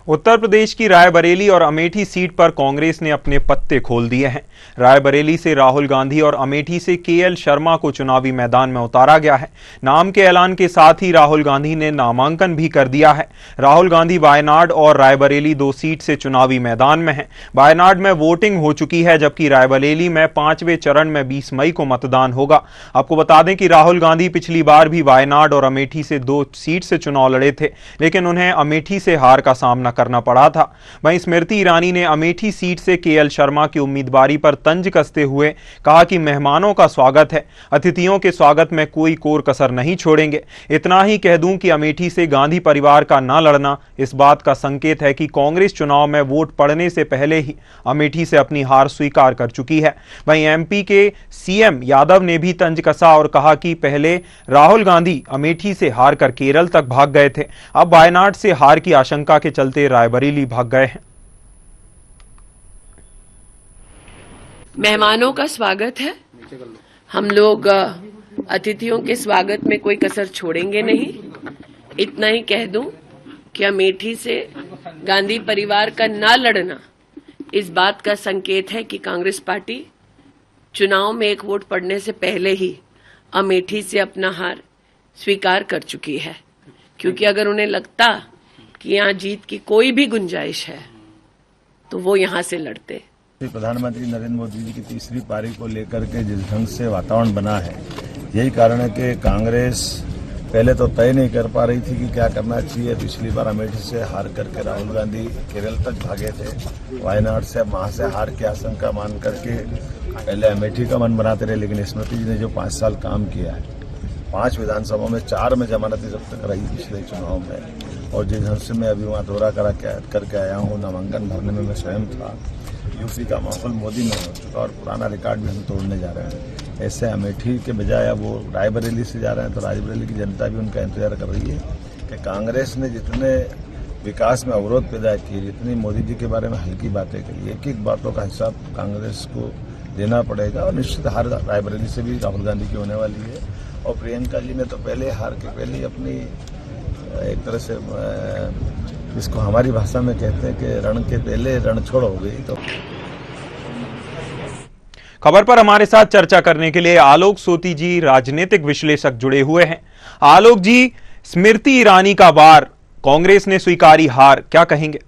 उत्तर प्रदेश की रायबरेली और अमेठी सीट पर कांग्रेस ने अपने पत्ते खोल दिए हैं। रायबरेली से राहुल गांधी और अमेठी से केएल शर्मा को चुनावी मैदान में उतारा गया है। नाम के ऐलान के साथ ही राहुल गांधी ने नामांकन भी कर दिया है। राहुल गांधी वायनाड और रायबरेली 2 सीट से चुनावी मैदान में हैं। वायनाड में वोटिंग हो चुकी है, जबकि रायबरेली में 5वें चरण में 20 मई को मतदान होगा। आपको बता दें कि राहुल गांधी पिछली बार भी वायनाड और अमेठी से 2 सीट से चुनाव लड़े थे, लेकिन उन्हें अमेठी से हार का सामना करना पड़ा था। वहीं स्मृति ईरानी ने अमेठी सीट से केएल शर्मा की उम्मीदवारी पर तंज कसते हुए कहा कि मेहमानों का स्वागत है, अतिथियों के स्वागत में कोई कोर कसर नहीं छोड़ेंगे। इतना ही कह दूं कि अमेठी से गांधी परिवार का न लड़ना इस बात का संकेत है कि कांग्रेस चुनाव में वोट पड़ने से पहले ही अमेठी से अपनी हार स्वीकार कर चुकी है। वहीं एमपी के सीएम यादव ने भी तंज कसा और कहा कि पहले राहुल गांधी अमेठी से हार कर केरल तक भाग गए थे, अब वायनाड से हार की आशंका के चलते रायबरेली भाग गए हैं। मेहमानों का स्वागत है। हम लोग अतिथियों के स्वागत में कोई कसर छोड़ेंगे नहीं। इतना ही कह दूं कि अमेठी से गांधी परिवार का ना लड़ना इस बात का संकेत है कि कांग्रेस पार्टी चुनाव में एक वोट पड़ने से पहले ही अमेठी से अपना हार स्वीकार कर चुकी है, क्योंकि अगर उन्हें लगता कि यहाँ जीत की कोई भी गुंजाइश है तो वो यहाँ से लड़ते। प्रधानमंत्री नरेंद्र मोदी जी की तीसरी पारी को लेकर के जिस ढंग से वातावरण बना है, यही कारण है कि कांग्रेस पहले तो तय नहीं कर पा रही थी कि क्या करना चाहिए। पिछली बार अमेठी से हार करके राहुल गांधी केरल तक भागे थे। वायनाड से वहां से हार की आशंका मान करके पहले अमेठी का मन बनाते रहे, लेकिन स्मृति जी ने जो 5 साल काम किया है, 5 विधानसभा में 4 में जमानत जब तक रही पिछले चुनाव में, और जिस ढंग से मैं अभी वहाँ दौरा करके आया हूँ, नामांकन भरने में मैं स्वयं था। यूपी का माहौल मोदी में हो चुका और पुराना रिकॉर्ड भी हम तोड़ने जा रहे हैं। ऐसे अमेठी के बजाय अब वो रायबरेली से जा रहे हैं, तो रायबरेली की जनता भी उनका इंतजार कर रही है कि कांग्रेस ने जितने विकास में अवरोध पैदा किए, जितनी मोदी जी के बारे में हल्की बातें करी, एक बातों का हिसाब कांग्रेस को देना पड़ेगा। और निश्चित हार रायबरेली से भी राहुल गांधी की होने वाली है। और प्रियंका जी ने तो पहले हार के पहले ही अपनी एक तरह से इसको हमारी भाषा में कहते हैं कि रण के पहले रण छोड़ हो गई। तो खबर पर हमारे साथ चर्चा करने के लिए आलोक सोती जी, राजनीतिक विश्लेषक, जुड़े हुए हैं। आलोक जी, स्मृति ईरानी का वार, कांग्रेस ने स्वीकारी हार, क्या कहेंगे?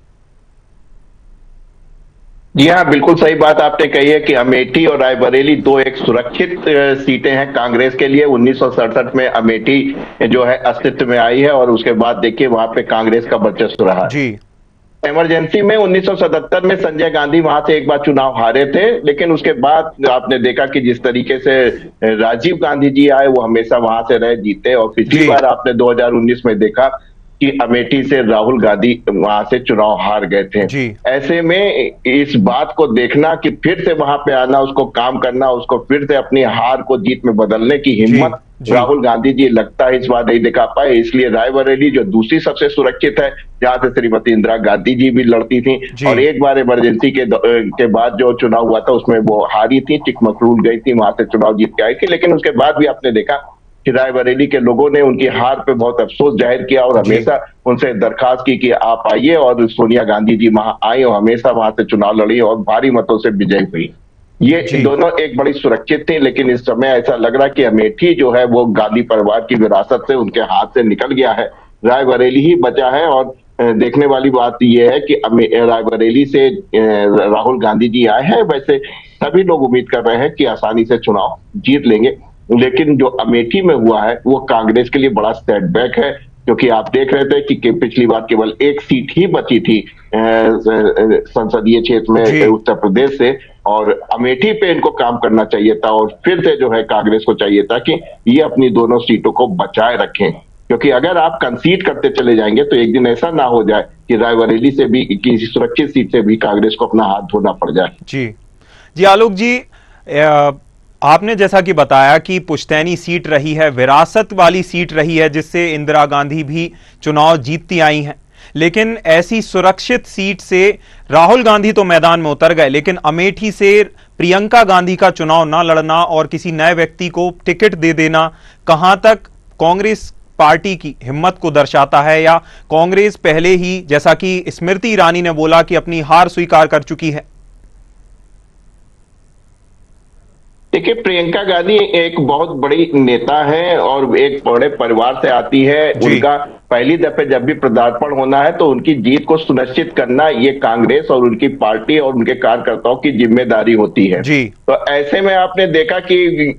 जी हाँ, बिल्कुल सही बात आपने कही है कि अमेठी और रायबरेली 2 एक सुरक्षित सीटें हैं कांग्रेस के लिए। 1967 में अमेठी जो है अस्तित्व में आई है और उसके बाद देखिए वहां पे कांग्रेस का वर्चस्व रहा जी। इमरजेंसी में 1977 में संजय गांधी वहां से एक बार चुनाव हारे थे, लेकिन उसके बाद आपने देखा कि जिस तरीके से राजीव गांधी जी आए वो हमेशा वहां से रहे, जीते। और पिछली बार आपने 2019 में देखा कि अमेठी से राहुल गांधी वहां से चुनाव हार गए थे। ऐसे में इस बात को देखना कि फिर से वहां पे आना, उसको काम करना, उसको फिर से अपनी हार को जीत में बदलने की हिम्मत राहुल गांधी जी लगता है इस बार नहीं दिखा पाए। इसलिए रायबरेली जो दूसरी सबसे सुरक्षित है, जहां से श्रीमती इंदिरा गांधी जी भी लड़ती थी और एक बार इमरजेंसी के बाद जो चुनाव हुआ था उसमें वो हारी थी, चिकमकलूर गई थी, वहां से चुनाव जीत के आई थी। लेकिन उसके बाद भी आपने देखा कि रायबरेली के लोगों ने उनकी हार पे बहुत अफसोस जाहिर किया और हमेशा उनसे दरखास्त की कि आप आइए। और सोनिया गांधी जी वहां आई और हमेशा वहां से चुनाव लड़ी और भारी मतों से विजयी हुई। ये दोनों एक बड़ी सुरक्षित थी, लेकिन इस समय ऐसा लग रहा है कि अमेठी जो है वो गांधी परिवार की विरासत से उनके हाथ से निकल गया है, रायबरेली ही बचा है। और देखने वाली बात यह है कि रायबरेली से राहुल गांधी जी आए हैं। वैसे सभी लोग उम्मीद कर रहे हैं कि आसानी से चुनाव जीत लेंगे, लेकिन जो अमेठी में हुआ है वो कांग्रेस के लिए बड़ा सेटबैक है, क्योंकि आप देख रहे थे कि पिछली बार केवल 1 सीट ही बची थी संसदीय क्षेत्र में उत्तर प्रदेश से, और अमेठी पे इनको काम करना चाहिए था। और फिर से जो है कांग्रेस को चाहिए था कि ये अपनी दोनों सीटों को बचाए रखें, क्योंकि अगर आप कंसीड करते चले जाएंगे तो एक दिन ऐसा ना हो जाए कि रायबरेली से भी, किसी सुरक्षित सीट से भी कांग्रेस को अपना हाथ धोना पड़ जाए। जी आलोक जी, आपने जैसा कि बताया कि पुश्तैनी सीट रही है, विरासत वाली सीट रही है, जिससे इंदिरा गांधी भी चुनाव जीतती आई हैं, लेकिन ऐसी सुरक्षित सीट से राहुल गांधी तो मैदान में उतर गए, लेकिन अमेठी से प्रियंका गांधी का चुनाव न लड़ना और किसी नए व्यक्ति को टिकट दे देना कहां तक कांग्रेस पार्टी की हिम्मत को दर्शाता है, या कांग्रेस पहले ही, जैसा कि स्मृति ईरानी ने बोला, कि अपनी हार स्वीकार कर चुकी है? देखिए, प्रियंका गांधी एक बहुत बड़ी नेता है और एक बड़े परिवार से आती है। उनका पहली दफे जब भी पदार्पण होना है तो उनकी जीत को सुनिश्चित करना ये कांग्रेस और उनकी पार्टी और उनके कार्यकर्ताओं की जिम्मेदारी होती है। तो ऐसे में आपने देखा कि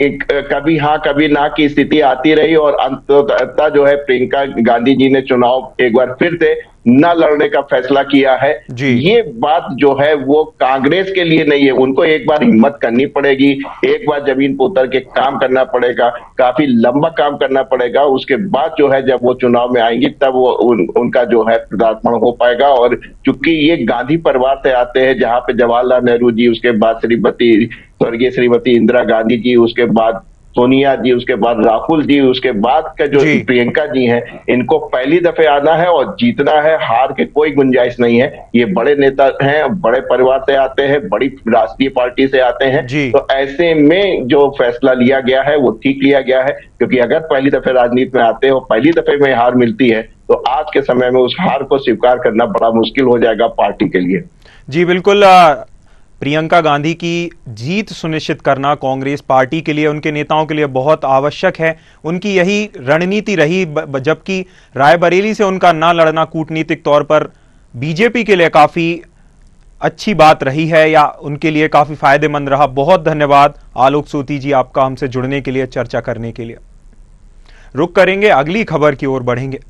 कभी हाँ कभी ना की स्थिति आती रही और अंततः जो है प्रियंका गांधी जी ने चुनाव एक बार फिर से न लड़ने का फैसला किया है। ये बात जो है वो कांग्रेस के लिए नहीं है, उनको एक बार हिम्मत करनी पड़ेगी, एक बार जमीन पर उतर के काम करना पड़ेगा, काफी लंबा काम करना पड़ेगा। उसके बाद जो है जब वो चुनाव में आएंगी तब वो उनका जो है पदार्पण हो पाएगा। और चूंकि ये गांधी परिवार से आते हैं, जहां पे जवाहरलाल नेहरू जी, उसके बाद स्वर्गीय श्रीमती इंदिरा गांधी जी, उसके बाद सोनिया जी, उसके बाद राहुल जी, उसके बाद का जो प्रियंका जी हैं, इनको पहली दफे आना है और जीतना है। हार के कोई गुंजाइश नहीं है। ये बड़े नेता हैं, बड़े परिवार से आते हैं, बड़ी राष्ट्रीय पार्टी से आते हैं। तो ऐसे में जो फैसला लिया गया है वो ठीक लिया गया है, क्योंकि अगर पहली दफे राजनीति में आते हो, पहली दफे में हार मिलती है, तो आज के समय में उस हार को स्वीकार करना बड़ा मुश्किल हो जाएगा पार्टी के लिए। जी बिल्कुल। प्रियंका गांधी की जीत सुनिश्चित करना कांग्रेस पार्टी के लिए, उनके नेताओं के लिए बहुत आवश्यक है। उनकी यही रणनीति रही, जबकि रायबरेली से उनका ना लड़ना कूटनीतिक तौर पर बीजेपी के लिए काफी अच्छी बात रही है, या उनके लिए काफी फायदेमंद रहा। बहुत धन्यवाद आलोक सोती जी आपका हमसे जुड़ने के लिए, चर्चा करने के लिए। रुक करेंगे, अगली खबर की ओर बढ़ेंगे।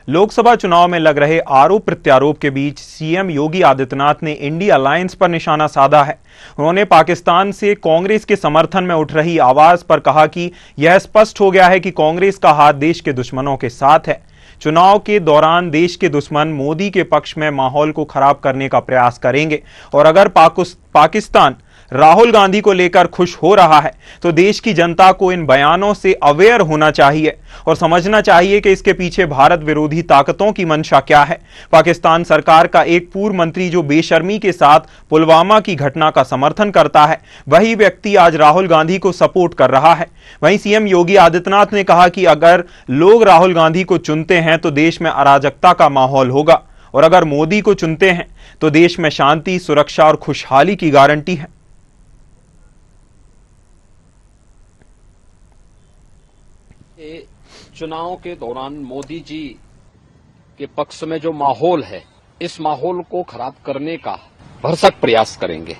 लोकसभा चुनाव में लग रहे आरोप प्रत्यारोप के बीच सीएम योगी आदित्यनाथ ने इंडिया अलायंस पर निशाना साधा है। उन्होंने पाकिस्तान से कांग्रेस के समर्थन में उठ रही आवाज पर कहा कि यह स्पष्ट हो गया है कि कांग्रेस का हाथ देश के दुश्मनों के साथ है। चुनाव के दौरान देश के दुश्मन मोदी के पक्ष में माहौल को खराब करने का प्रयास करेंगे, और अगर पाकिस्तान राहुल गांधी को लेकर खुश हो रहा है तो देश की जनता को इन बयानों से अवेयर होना चाहिए और समझना चाहिए कि इसके पीछे भारत विरोधी ताकतों की मंशा क्या है। पाकिस्तान सरकार का एक पूर्व मंत्री जो बेशर्मी के साथ पुलवामा की घटना का समर्थन करता है, वही व्यक्ति आज राहुल गांधी को सपोर्ट कर रहा है। वहीं सीएम योगी आदित्यनाथ ने कहा कि अगर लोग राहुल गांधी को चुनते हैं तो देश में अराजकता का माहौल होगा, और अगर मोदी को चुनते हैं तो देश में शांति, सुरक्षा और खुशहाली की गारंटी है। चुनाव के दौरान मोदी जी के पक्ष में जो माहौल है, इस माहौल को खराब करने का भरसक प्रयास करेंगे।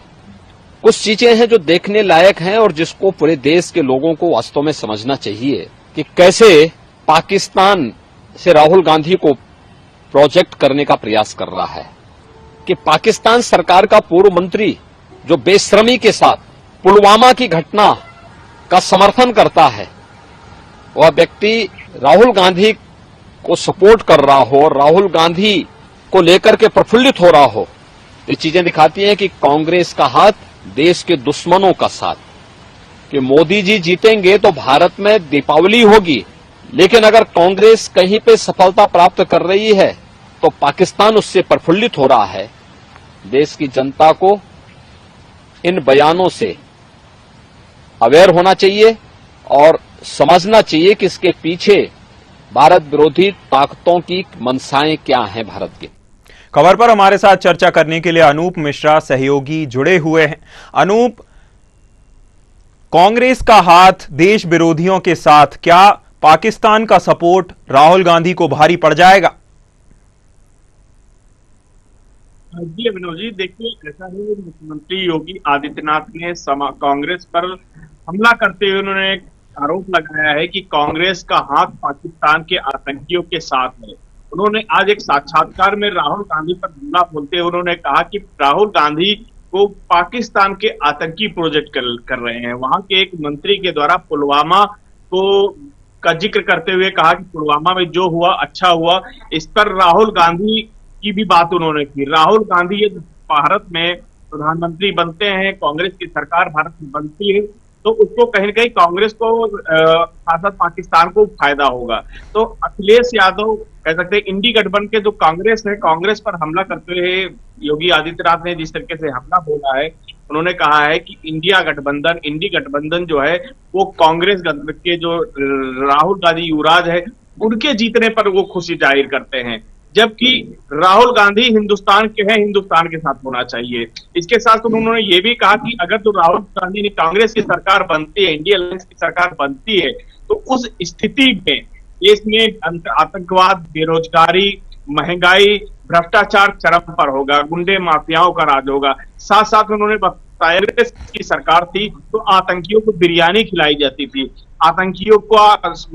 कुछ चीजें हैं जो देखने लायक हैं और जिसको पूरे देश के लोगों को वास्तव में समझना चाहिए कि कैसे पाकिस्तान से राहुल गांधी को प्रोजेक्ट करने का प्रयास कर रहा है। कि पाकिस्तान सरकार का पूर्व मंत्री जो बेशर्मी के साथ पुलवामा की घटना का समर्थन करता है, वह व्यक्ति राहुल गांधी को सपोर्ट कर रहा हो, राहुल गांधी को लेकर के प्रफुल्लित हो रहा हो, ये चीजें दिखाती हैं कि कांग्रेस का हाथ देश के दुश्मनों का साथ। कि मोदी जी जीतेंगे तो भारत में दीपावली होगी, लेकिन अगर कांग्रेस कहीं पे सफलता प्राप्त कर रही है तो पाकिस्तान उससे प्रफुल्लित हो रहा है। देश की जनता को इन बयानों से अवेयर होना चाहिए और समझना चाहिए कि इसके पीछे भारत विरोधी ताकतों की मंशाएं क्या हैं भारत की। खबर पर हमारे साथ चर्चा करने के लिए अनूप मिश्रा सहयोगी जुड़े हुए हैं। अनूप, कांग्रेस का हाथ देश विरोधियों के साथ, क्या पाकिस्तान का सपोर्ट राहुल गांधी को भारी पड़ जाएगा? जी अभिनव जी, देखिए ऐसा है, मुख्यमंत्री योगी आदित्यनाथ ने कांग्रेस पर हमला करते हुए उन्होंने आरोप लगाया है कि कांग्रेस का हाथ पाकिस्तान के आतंकियों के साथ है। उन्होंने आज एक साक्षात्कार में राहुल गांधी पर हमला बोलते हुए उन्होंने कहा कि राहुल गांधी को पाकिस्तान के आतंकी प्रोजेक्ट कर रहे हैं। वहां के एक मंत्री के द्वारा पुलवामा का जिक्र करते हुए कहा कि पुलवामा में जो हुआ अच्छा हुआ। इस पर राहुल गांधी की भी बात उन्होंने की। राहुल गांधी यदि भारत में प्रधानमंत्री बनते हैं, कांग्रेस की सरकार भारत में बनती है, तो उसको कहीं न कहीं कांग्रेस को साथ पाकिस्तान को फायदा होगा। तो अखिलेश यादव कह सकते हैं इंडी गठबंधन के जो कांग्रेस है, कांग्रेस पर हमला करते हुए योगी आदित्यनाथ ने जिस तरीके से हमला बोला है, उन्होंने कहा है कि इंडी गठबंधन जो है वो कांग्रेस के जो राहुल गांधी युवराज है उनके जीतने पर वो खुशी जाहिर करते हैं, जबकि राहुल गांधी हिंदुस्तान के हैं, हिंदुस्तान के साथ होना चाहिए। इसके साथ उन्होंने ये भी कहा कि अगर तो राहुल गांधी ने कांग्रेस की सरकार बनती है, इंडिया अलायंस की सरकार बनती है, तो उस स्थिति में देश में आतंकवाद, बेरोजगारी, महंगाई, भ्रष्टाचार चरम पर होगा, गुंडे माफियाओं का राज होगा। साथ साथ उन्होंने बताया की सरकार थी तो आतंकियों को बिरयानी खिलाई जाती थी, आतंकियों को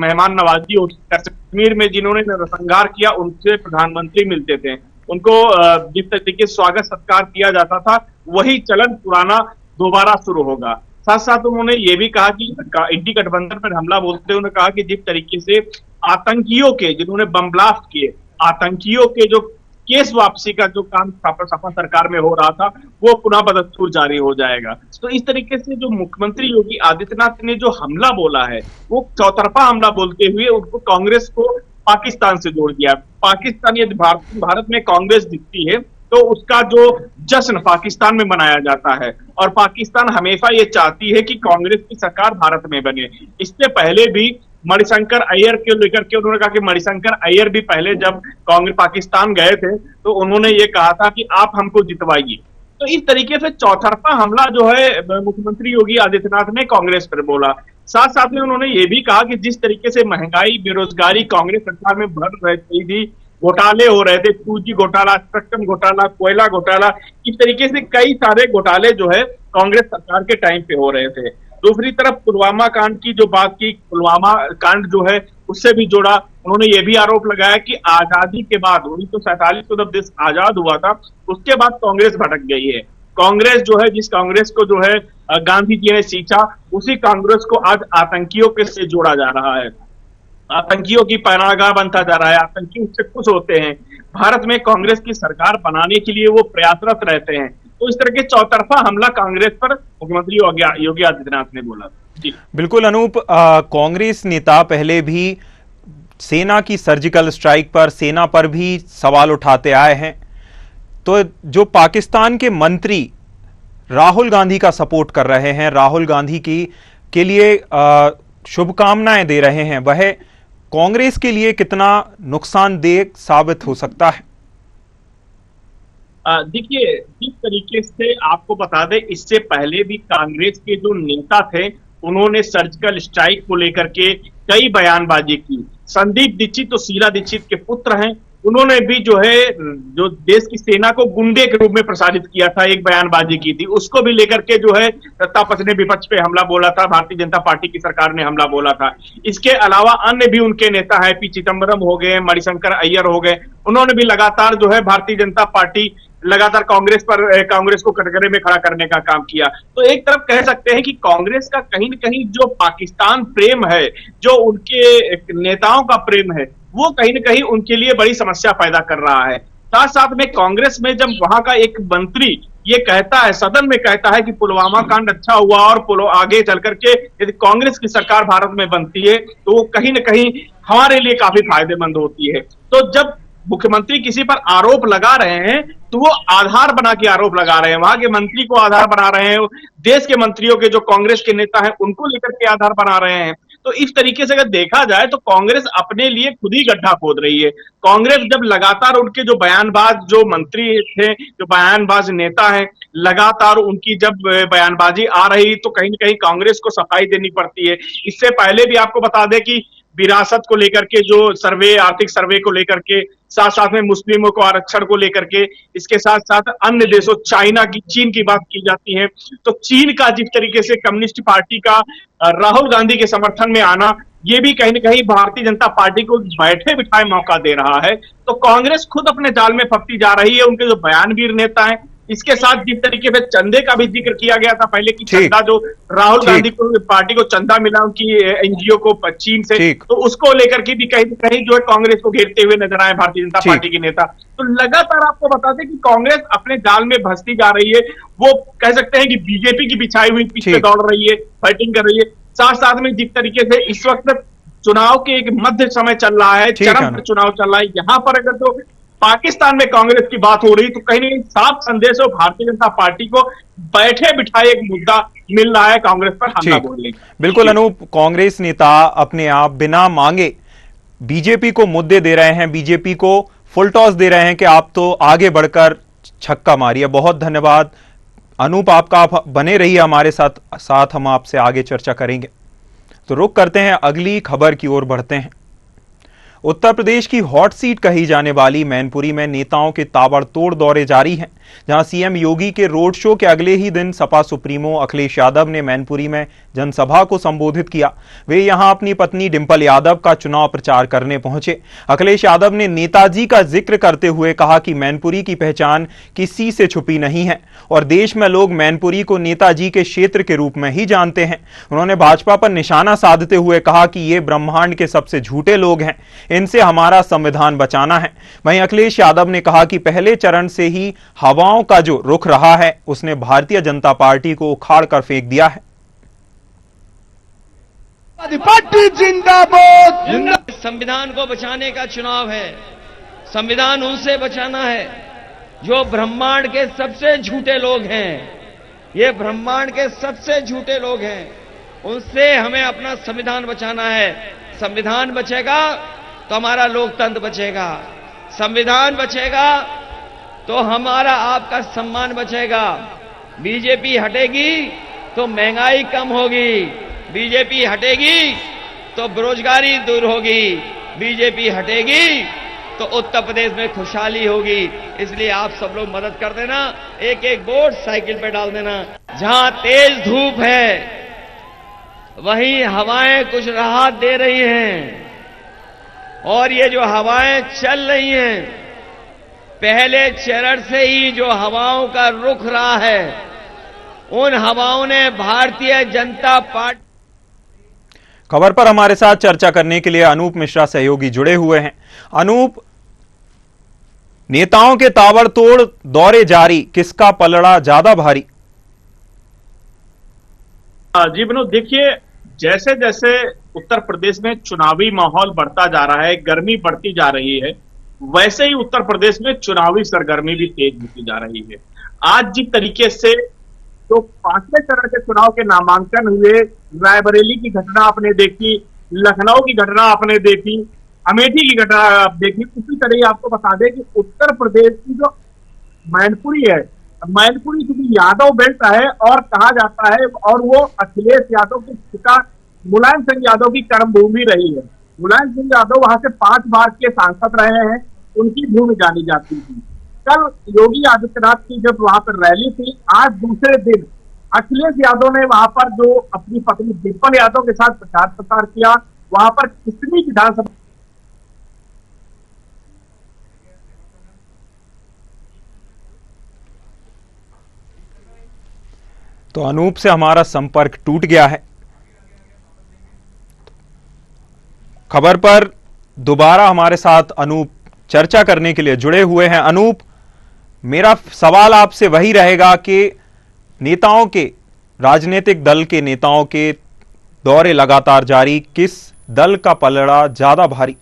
मेहमान नवाजी होती। कश्मीर में जिन्होंने नरसंहार किया उनसे प्रधानमंत्री मिलते थे, उनको जिस तरीके से स्वागत सत्कार किया जाता था वही चलन पुराना दोबारा शुरू होगा। साथ साथ उन्होंने ये भी कहा कि इंडी गठबंधन पर हमला बोलते हुए उन्होंने कहा कि जिस तरीके से आतंकियों के, जिन्होंने बम ब्लास्ट किए, आतंकियों के जो केस वापसी का जो काम सपा सरकार में हो रहा था वो पुनः बदस्तूर जारी हो जाएगा। तो इस तरीके से जो मुख्यमंत्री योगी आदित्यनाथ ने जो हमला बोला है वो चौतरफा हमला बोलते हुए उनको कांग्रेस को पाकिस्तान से जोड़ दिया। पाकिस्तान, यदि भारत में कांग्रेस दिखती है तो उसका जो जश्न पाकिस्तान में मनाया जाता है, और पाकिस्तान हमेशा ये चाहती है कि कांग्रेस की सरकार भारत में बने। इससे पहले भी मणिशंकर अय्यर के लेकर के उन्होंने कहा कि मणिशंकर अय्यर भी पहले जब कांग्रेस पाकिस्तान गए थे तो उन्होंने ये कहा था कि आप हमको जितवाइए। तो इस तरीके से चौतरफा हमला जो है मुख्यमंत्री योगी आदित्यनाथ ने कांग्रेस पर बोला। साथ साथ में उन्होंने ये भी कहा कि जिस तरीके से महंगाई, बेरोजगारी कांग्रेस सरकार में बढ़ रही थी, घोटाले हो रहे थे, 2G घोटाला, स्पेक्ट्रम घोटाला, कोयला घोटाला, इस तरीके से कई सारे घोटाले जो है कांग्रेस सरकार के टाइम पे हो रहे थे। दूसरी तरफ पुलवामा कांड की जो बात की, पुलवामा कांड जो है उससे भी जोड़ा। उन्होंने ये भी आरोप लगाया कि आजादी के बाद 1947 को जब देश आजाद हुआ था उसके बाद कांग्रेस भटक गई है। कांग्रेस जो है, जिस कांग्रेस को जो है गांधी जी ने सींचा, उसी कांग्रेस को आज आतंकियों के से जोड़ा जा रहा है, आतंकियों की पैनागाह बनता जा रहा है, आतंकी उससे खुश होते हैं। भारत में कांग्रेस की सरकार बनाने के लिए वो प्रयासरत रहते हैं। तो इस तरह के चौतरफा हमला कांग्रेस पर मुख्यमंत्री योगी आदित्यनाथ ने बोला। जी बिल्कुल अनूप, कांग्रेस नेता पहले भी सेना की सर्जिकल स्ट्राइक पर, सेना पर भी सवाल उठाते आए हैं। तो जो पाकिस्तान के मंत्री राहुल गांधी का सपोर्ट कर रहे हैं, राहुल गांधी के लिए शुभकामनाएं दे रहे हैं, वह कांग्रेस के लिए कितना नुकसानदेह साबित हो सकता है? देखिए, जिस तरीके से आपको बता दें, इससे पहले भी कांग्रेस के जो नेता थे उन्होंने सर्जिकल स्ट्राइक को लेकर के कई बयानबाजी की। संदीप दीक्षित तो शीला दीक्षित के पुत्र हैं, उन्होंने भी जो है जो देश की सेना को गुंडे के रूप में प्रसारित किया था, एक बयानबाजी की थी। उसको भी लेकर के जो है सत्ता पक्ष ने विपक्ष पे हमला बोला था, भारतीय जनता पार्टी की सरकार ने हमला बोला था। इसके अलावा अन्य भी उनके नेता है, पी चिदम्बरम हो गए, मणिशंकर अय्यर हो गए, उन्होंने भी लगातार जो है भारतीय जनता पार्टी लगातार कांग्रेस को कटघरे में खड़ा करने का काम किया। तो एक तरफ कह सकते हैं कि कांग्रेस का कहीं न कहीं जो पाकिस्तान प्रेम है, जो उनके नेताओं का प्रेम है, वो कहीं न कहीं उनके लिए बड़ी समस्या पैदा कर रहा है। साथ साथ में कांग्रेस में जब वहां का एक मंत्री ये कहता है, सदन में कहता है कि पुलवामा कांड अच्छा हुआ और आगे चल करके यदि कांग्रेस की सरकार भारत में बनती है तो वो कहीं न कहीं हमारे लिए काफी फायदेमंद होती है। तो जब मुख्यमंत्री किसी पर आरोप लगा रहे हैं तो वो आधार बना के आरोप लगा रहे हैं, वहां के मंत्री को आधार बना रहे हैं, देश के मंत्रियों के जो कांग्रेस के नेता हैं उनको लेकर के आधार बना रहे हैं। तो इस तरीके से अगर देखा जाए तो कांग्रेस अपने लिए खुद ही गड्ढा खोद रही है। कांग्रेस जब लगातार उनके जो बयानबाज जो मंत्री थे, जो बयानबाज नेता हैं, लगातार उनकी जब बयानबाजी आ रही तो कहीं ना कहीं कांग्रेस को सफाई देनी पड़ती है। इससे पहले भी आपको बता दें कि विरासत को लेकर के जो सर्वे, आर्थिक सर्वे को लेकर के, साथ साथ में मुस्लिमों को आरक्षण को लेकर के, इसके साथ साथ अन्य देशों चीन की बात की जाती है। तो चीन का जिस तरीके से कम्युनिस्ट पार्टी का राहुल गांधी के समर्थन में आना, ये भी कहीं न कहीं भारतीय जनता पार्टी को बैठे बिठाए मौका दे रहा है। तो कांग्रेस खुद अपने जाल में फंसती जा रही है। उनके जो बयानवीर नेता हैं, इसके साथ जिस तरीके से चंदे का भी जिक्र किया गया था पहले, की चंदा जो राहुल गांधी को पार्टी को चंदा मिला उनकी एनजीओ को चीन से, तो उसको लेकर के भी कहीं न कहीं जो है कांग्रेस को घेरते हुए नजर आए भारतीय जनता पार्टी के नेता। तो लगातार आपको बता दें कि कांग्रेस अपने जाल में फंसती जा रही है। वो कह सकते हैं कि बीजेपी की बिछाई हुई पिच पे दौड़ रही है, फाइटिंग कर रही है। साथ साथ में जिस तरीके से इस वक्त चुनाव के एक मध्य समय चल रहा है, चरम पर चुनाव चल रहा है, यहाँ पर अगर तो पाकिस्तान में कांग्रेस की बात हो रही तो कहीं ना कहीं साफ संदेश हो भारतीय जनता पार्टी को बैठे बिठाए एक मुद्दा मिल रहा है कांग्रेस पर हमला बोलने। बिल्कुल अनूप, कांग्रेस नेता अपने आप बिना मांगे बीजेपी को मुद्दे दे रहे हैं, बीजेपी को फुल टॉस दे रहे हैं कि आप तो आगे बढ़कर छक्का मारिए। बहुत धन्यवाद अनूप आपका, आप बने रहिए हमारे साथ हम आपसे आगे चर्चा करेंगे। तो रुख करते हैं, अगली खबर की ओर बढ़ते हैं। उत्तर प्रदेश की हॉट सीट कही जाने वाली मैनपुरी में नेताओं के ताबड़तोड़ दौरे जारी हैं, जहां सीएम योगी के रोड शो के अगले ही दिन सपा सुप्रीमो अखिलेश यादव ने मैनपुरी में जनसभा को संबोधित किया। वे यहां अपनी पत्नी डिंपल यादव का चुनाव प्रचार करने पहुंचे। अखिलेश यादव ने नेताजी का जिक्र करते हुए कहा कि मैनपुरी की पहचान किसी से छुपी नहीं है और देश में लोग मैनपुरी को नेताजी के क्षेत्र के रूप में ही जानते हैं। उन्होंने भाजपा पर निशाना साधते हुए कहा कि ये ब्रह्मांड के सबसे झूठे लोग हैं, इनसे हमारा संविधान बचाना है। वहीं अखिलेश यादव ने कहा कि पहले चरण से ही हवाओं का जो रुख रहा है उसने भारतीय जनता पार्टी को उखाड़ कर फेंक दिया है। पार्टी जिंदाबाद। संविधान को बचाने का चुनाव है। संविधान उनसे बचाना है जो ब्रह्मांड के सबसे झूठे लोग हैं। ये ब्रह्मांड के सबसे झूठे लोग हैं, उनसे हमें अपना संविधान बचाना है। संविधान बचेगा तो हमारा लोकतंत्र बचेगा, संविधान बचेगा तो हमारा आपका सम्मान बचेगा। बीजेपी हटेगी तो महंगाई कम होगी, बीजेपी हटेगी तो बेरोजगारी दूर होगी, बीजेपी हटेगी तो उत्तर प्रदेश में खुशहाली होगी। इसलिए आप सब लोग मदद कर देना, एक एक वोट साइकिल पे डाल देना। जहां तेज धूप है वहीं हवाएं कुछ राहत दे रही हैं, और ये जो हवाएं चल रही हैं, पहले चरण से ही जो हवाओं का रुख रहा है, उन हवाओं ने भारतीय जनता पार्टी। खबर पर हमारे साथ चर्चा करने के लिए अनूप मिश्रा सहयोगी जुड़े हुए हैं। अनूप, नेताओं के ताबड़तोड़ दौरे जारी, किसका पलड़ा ज्यादा भारी? जी विनोद, देखिए जैसे जैसे उत्तर प्रदेश में चुनावी माहौल बढ़ता जा रहा है, गर्मी बढ़ती जा रही है, वैसे ही उत्तर प्रदेश में चुनावी सरगर्मी भी तेज होती जा रही है। आज जिस तरीके से तो पांचवें चरण के चुनाव के नामांकन हुए, रायबरेली की घटना आपने देखी, लखनऊ की घटना आपने देखी, अमेठी की घटना आप देखी, उसी तरह ही आपको बता दें कि उत्तर प्रदेश की जो मैनपुरी है, मैनपुरी क्योंकि यादव बेल्ट है और कहा जाता है, और वो अखिलेश यादव के पिता मुलायम सिंह यादव की कर्मभूमि रही है। मुलायम सिंह यादव वहां से 5 बार के सांसद रहे हैं, उनकी भूमि जानी जाती थी। कल योगी आदित्यनाथ की जब वहां पर रैली थी, आज दूसरे दिन अखिलेश यादव ने वहां पर जो अपनी पत्नी डिंपल यादव के साथ प्रचार किया, वहां पर कितनी विधानसभा। तो अनूप से हमारा संपर्क टूट गया है। खबर पर दोबारा हमारे साथ अनूप चर्चा करने के लिए जुड़े हुए हैं। अनूप, मेरा सवाल आपसे वही रहेगा कि नेताओं के, राजनीतिक दल के नेताओं के दौरे लगातार जारी, किस दल का पलड़ा ज्यादा भारी?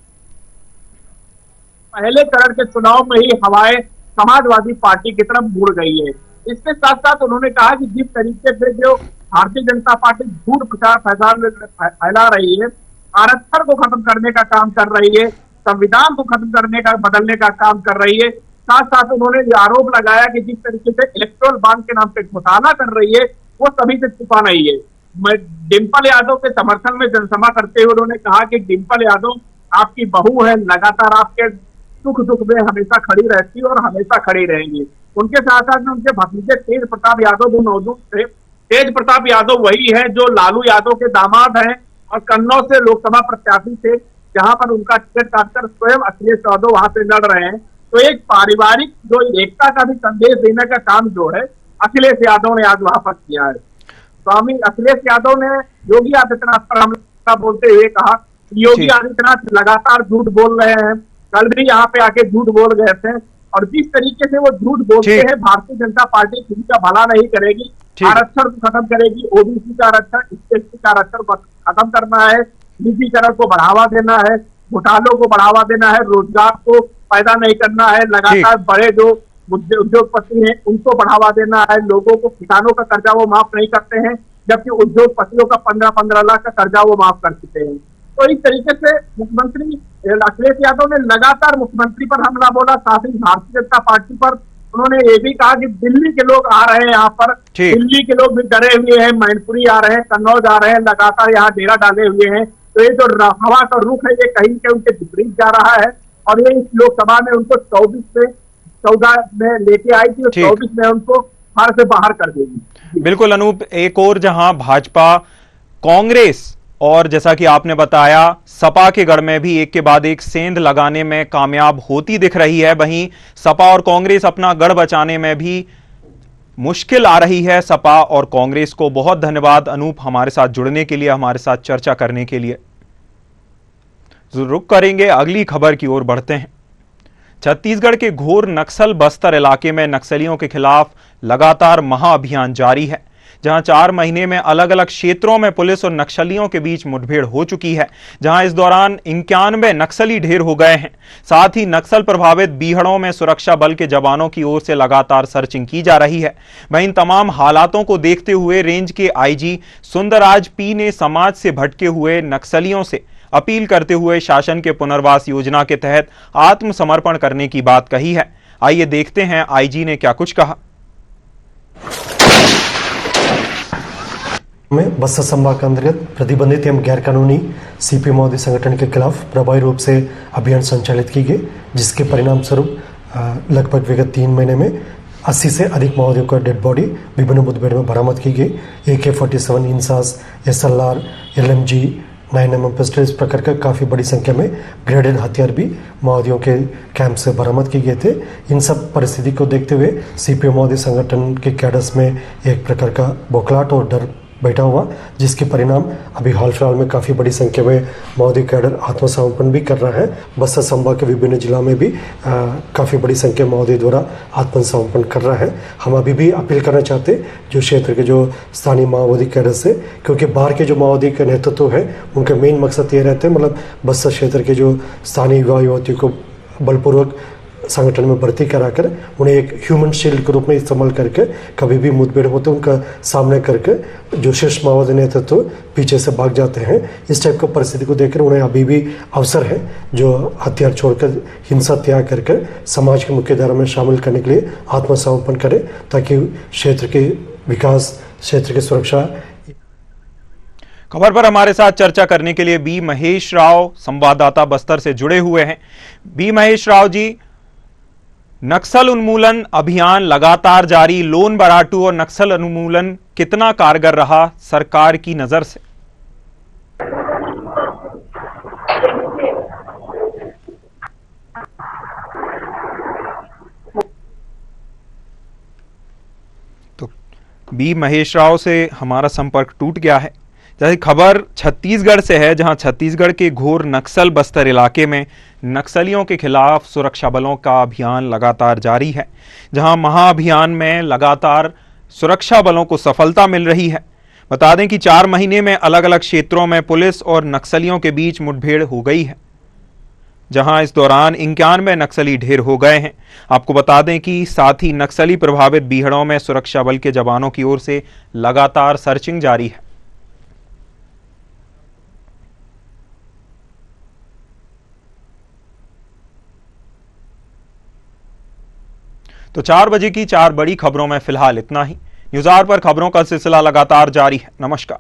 पहले चरण के चुनाव में ही हवाएं समाजवादी पार्टी की तरफ मुड़ गई है। इसके साथ साथ उन्होंने कहा कि जिस तरीके से जो भारतीय जनता पार्टी झूठ प्रचार फैला रही है, आरक्षण को खत्म करने का काम कर रही है, संविधान को खत्म करने का, बदलने का काम कर रही है, साथ साथ उन्होंने ये आरोप लगाया कि जिस तरीके से इलेक्टोरल बॉन्ड के नाम पे घोटाला कर रही है, वो सभी से छुपा नहीं है। मैं डिंपल यादव के समर्थन में जनसभा करते हुए उन्होंने कहा कि डिंपल यादव आपकी बहू है, लगातार आपके सुख दुख में हमेशा खड़ी रहती है और हमेशा खड़ी रहेंगी। उनके साथ साथ में उनके भतीजे तेज प्रताप यादव भी मौजूद थे। तेज प्रताप यादव वही है जो लालू यादव के दामाद हैं और कन्नौज से लोकसभा प्रत्याशी थे, जहां पर उनका टिकट काटकर स्वयं अखिलेश यादव वहां से लड़ रहे हैं। तो एक पारिवारिक जो एकता का भी संदेश देने का काम जो है अखिलेश यादव ने आज वहां पर किया है। स्वामी अखिलेश यादव ने योगी आदित्यनाथ पर हमला बोलते हुए कहा कि योगी आदित्यनाथ लगातार झूठ बोल रहे हैं, कल भी यहाँ पे आके झूठ बोल गए थे, और जिस तरीके से वो झूठ बोलते हैं, भारतीय जनता पार्टी किसी का भला नहीं करेगी, आरक्षण को खत्म करेगी, ओबीसी का आरक्षण, एससी का आरक्षण को खत्म करना है, निजीकरण को बढ़ावा देना है, घोटालों को बढ़ावा देना है, रोजगार को पैदा नहीं करना है, लगातार बड़े जो उद्योगपति हैं उनको बढ़ावा देना है, लोगों को, किसानों का कर्जा वो माफ नहीं करते हैं, जबकि उद्योगपतियों का 15-15 लाख का कर्जा वो माफ कर चुके हैं। तो इस तरीके से मुख्यमंत्री अखिलेश यादव ने लगातार मुख्यमंत्री पर हमला बोला, साथ ही भारतीय जनता पार्टी पर उन्होंने ये भी कहा कि दिल्ली के लोग आ रहे हैं यहाँ पर, दिल्ली के लोग भी डरे हुए हैं, मैनपुरी आ रहे हैं, कन्नौज आ रहे हैं, लगातार यहाँ डेरा डाले हुए हैं। तो ये जो हवा का रुख है ये कहीं के उनके विपरीत जा रहा है और ये इस लोकसभा में उनको 14 में लेके आई थी और 24 में उनको बाहर से बाहर कर देगी। बिल्कुल अनूप, एक और जहां भाजपा, कांग्रेस और जैसा कि आपने बताया सपा के गढ़ में भी एक के बाद एक सेंध लगाने में कामयाब होती दिख रही है, वहीं सपा और कांग्रेस अपना गढ़ बचाने में भी मुश्किल आ रही है सपा और कांग्रेस को। बहुत धन्यवाद अनूप हमारे साथ जुड़ने के लिए, हमारे साथ चर्चा करने के लिए। रुक करेंगे, अगली खबर की ओर बढ़ते हैं। छत्तीसगढ़ के घोर नक्सल बस्तर इलाके में नक्सलियों के खिलाफ लगातार महाअभियान जारी है, जहां 4 महीने में अलग अलग क्षेत्रों में पुलिस और नक्सलियों के बीच मुठभेड़ हो चुकी है, जहां इस दौरान 91 नक्सली ढेर हो गए हैं। साथ ही नक्सल प्रभावित बीहड़ों में सुरक्षा बल के जवानों की ओर से लगातार सर्चिंग की जा रही है। वहीं इन तमाम हालातों को देखते हुए रेंज के आईजी सुंदरराज पी ने समाज से भटके हुए नक्सलियों से अपील करते हुए शासन के पुनर्वास योजना के तहत आत्मसमर्पण करने की बात कही है। आइए देखते हैं आईजी ने क्या कुछ कहा। में बस्तर संभाग के अंतर्गत प्रतिबंधित एवं गैर कानूनी सीपी माओवादी संगठन के खिलाफ प्रभावी रूप से अभियान संचालित की गई, जिसके परिणाम स्वरूप लगभग विगत 3 महीने में 80 से अधिक माओवादियों का डेड बॉडी विभिन्न मुठभेड़ में बरामद की गई। AK-47 INSAS, SLR, LMG, 9mm pistol, इस प्रकार का काफ़ी बड़ी संख्या में ग्रेडेड हथियार भी माओवादियों के कैंप से बरामद किए गए थे। इन सब परिस्थिति को देखते हुए सीपीएम माओवादी संगठन के कैडर्स में एक प्रकार का बौखलाहट और डर बैठा हुआ, जिसके परिणाम अभी हाल फिलहाल में काफ़ी बड़ी संख्या में माओवादी कैडर आत्मसमर्पण भी कर रहा है। बस्तर संभाग के विभिन्न जिलों में भी काफ़ी बड़ी संख्या माओवादी द्वारा आत्मसमर्पण कर रहा है। हम अभी भी अपील करना चाहते जो क्षेत्र के जो स्थानीय माओवादी कैडर से, क्योंकि बाहर के जो माओवादी का नेतृत्व है उनका मेन मकसद ये रहता है, मतलब बस्तर क्षेत्र के जो स्थानीय युवा युवतियों को बलपूर्वक संगठन में भर्ती कराकर उन्हें एक ह्यूमन शील्ड के रूप में इस्तेमाल करके कभी भी मुठभेड़ होते उनका सामना करके जो शीर्ष माओवादी नेतृत्व पीछे से भाग जाते हैं। इस टाइप की परिस्थिति को देखकर उन्हें अभी भी अवसर है जो हथियार छोड़कर हिंसा त्याग करके समाज की मुख्यधारा में शामिल करने के लिए आत्मसमर्पण करें, ताकि क्षेत्र के विकास, क्षेत्र की सुरक्षा। खबर पर हमारे साथ चर्चा करने के लिए बी महेश राव संवाददाता बस्तर से जुड़े हुए हैं। बी महेश राव जी, नक्सल उन्मूलन अभियान लगातार जारी, लोन बराटू और नक्सल उन्मूलन कितना कारगर रहा सरकार की नजर से? तो बी महेश राव से हमारा संपर्क टूट गया है। जैसे खबर छत्तीसगढ़ से है, जहां छत्तीसगढ़ के घोर नक्सल बस्तर इलाके में नक्सलियों के खिलाफ सुरक्षा बलों का अभियान लगातार जारी है, जहां महाअभियान में लगातार सुरक्षा बलों को सफलता मिल रही है। बता दें कि 4 महीने में अलग अलग क्षेत्रों में पुलिस और नक्सलियों के बीच मुठभेड़ हो गई है, जहां इस दौरान 91 नक्सली ढेर हो गए हैं। आपको बता दें कि साथ ही नक्सली प्रभावित बीहड़ों में सुरक्षा बल के जवानों की ओर से लगातार सर्चिंग जारी है। तो 4 बजे की 4 बड़ी खबरों में फिलहाल इतना ही। न्यूज़ आवर पर खबरों का सिलसिला लगातार जारी है। नमस्कार।